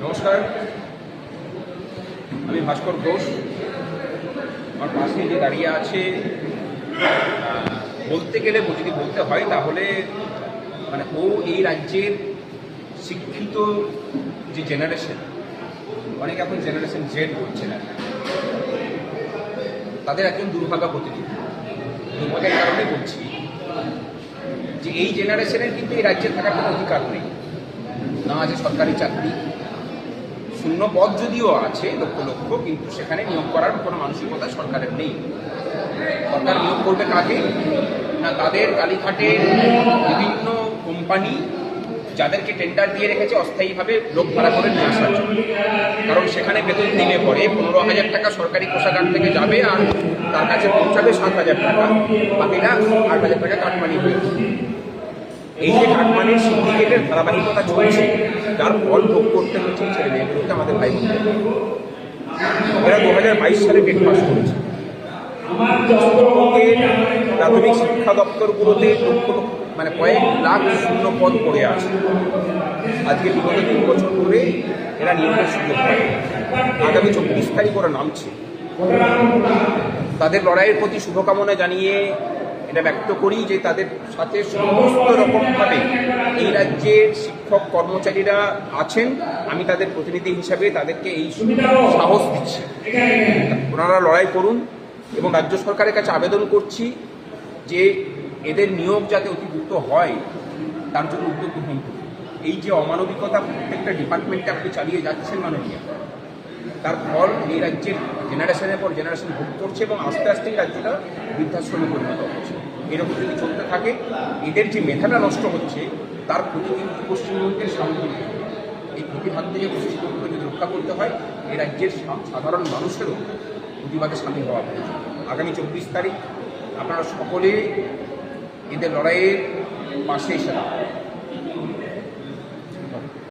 নমস্কার, আমি ভাস্কর ঘোষ। আমার পাশে যে দাঁড়িয়ে আছে, বলতে গেলে যদি বলতে হয় তাহলে মানে ও এই রাজ্যের শিক্ষিত যে জেনারেশন, অনেকে এখন জেনারেশন জেড বলছে না, তাদের একজন দুর্ভাগা প্রতিনিধি। দুর্ভাগের কারণে বলছি যে এই জেনারেশনের কিন্তু এই রাজ্যে থাকার কোনো অধিকার নেই। না আছে সরকারি চাকরি, শূন্য পদ যদিও আছে লক্ষ লক্ষ, কিন্তু সেখানে নিয়োগ করার কোনো মানসিকতা সরকারের নেই। সরকার নিয়োগ করবে কাকে না, তাদের কালীঘাটের বিভিন্ন কোম্পানি যাদেরকে টেন্ডার দিয়ে রেখেছে অস্থায়ীভাবে লোক ভাড়া করে নিয়ে আসার জন্য। কারণ সেখানে বেতন দিনে পরে 15,000 টাকা সরকারি কোষাগার থেকে যাবে, আর তার কাছে পৌঁছাবে 7,000 টাকা, বাকিটা 8,000 টাকা কাটমানি হয়ে যাবে। এই যে কাটমানির সিন্ডিকেটের ধারাবাহিকতা চলছে, যার ফল ভোগ করতে হচ্ছে ছেলে মেয়েগুলোকে, আমাদের ভাই বোনদের। এরা 2022 সালে টেট পাস করেছে। প্রাথমিক শিক্ষা দপ্তরগুলোতে মানে কয়েক লাখ শূন্য পদ পড়ে আছে। আজকে বিগত 3 বছর ধরে এরা নিয়োগের সুযোগ পায়। আগামী 24 তারিখ ওরা নামছে। তাদের লড়াইয়ের প্রতি শুভকামনা জানিয়ে এটা ব্যক্ত করি যে তাদের সাথে সমস্ত রকমভাবে এই রাজ্যের শিক্ষক কর্মচারীরা আছেন। আমি তাদের প্রতিনিধি হিসাবে তাদেরকে এই সাহস দিচ্ছি, ওনারা লড়াই করুন। এবং রাজ্য সরকারের কাছে আবেদন করছি যে এদের নিয়োগ যাতে অতি দ্রুত হয়, তার জন্য উদ্যোগ গ্রহণ করুন। এই যে অমানবিকতা প্রত্যেকটা ডিপার্টমেন্টে আপনি চালিয়ে যাচ্ছেন মাননীয়, তার ফল এই রাজ্যের জেনারেশনের পর জেনারেশন ভোগ করছে, এবং আস্তে আস্তে এই রাজ্যটা বৃদ্ধাশ্রমে পরিণত হচ্ছে। এরকম যদি চলতে থাকে, এদের যে মেধাটা নষ্ট হচ্ছে, তার ক্ষতি কিন্তু পশ্চিমবঙ্গের সামগ্রিক। এই ক্ষতির হাত থেকে পশ্চিমবঙ্গকে যদি রক্ষা করতে হয়, এই রাজ্যের সাধারণ মানুষেরও প্রতিবাদে সামিল হওয়া প্রয়োজন। আগামী 24 তারিখ আপনারা সকলে এদের লড়াইয়ের পাশে এসে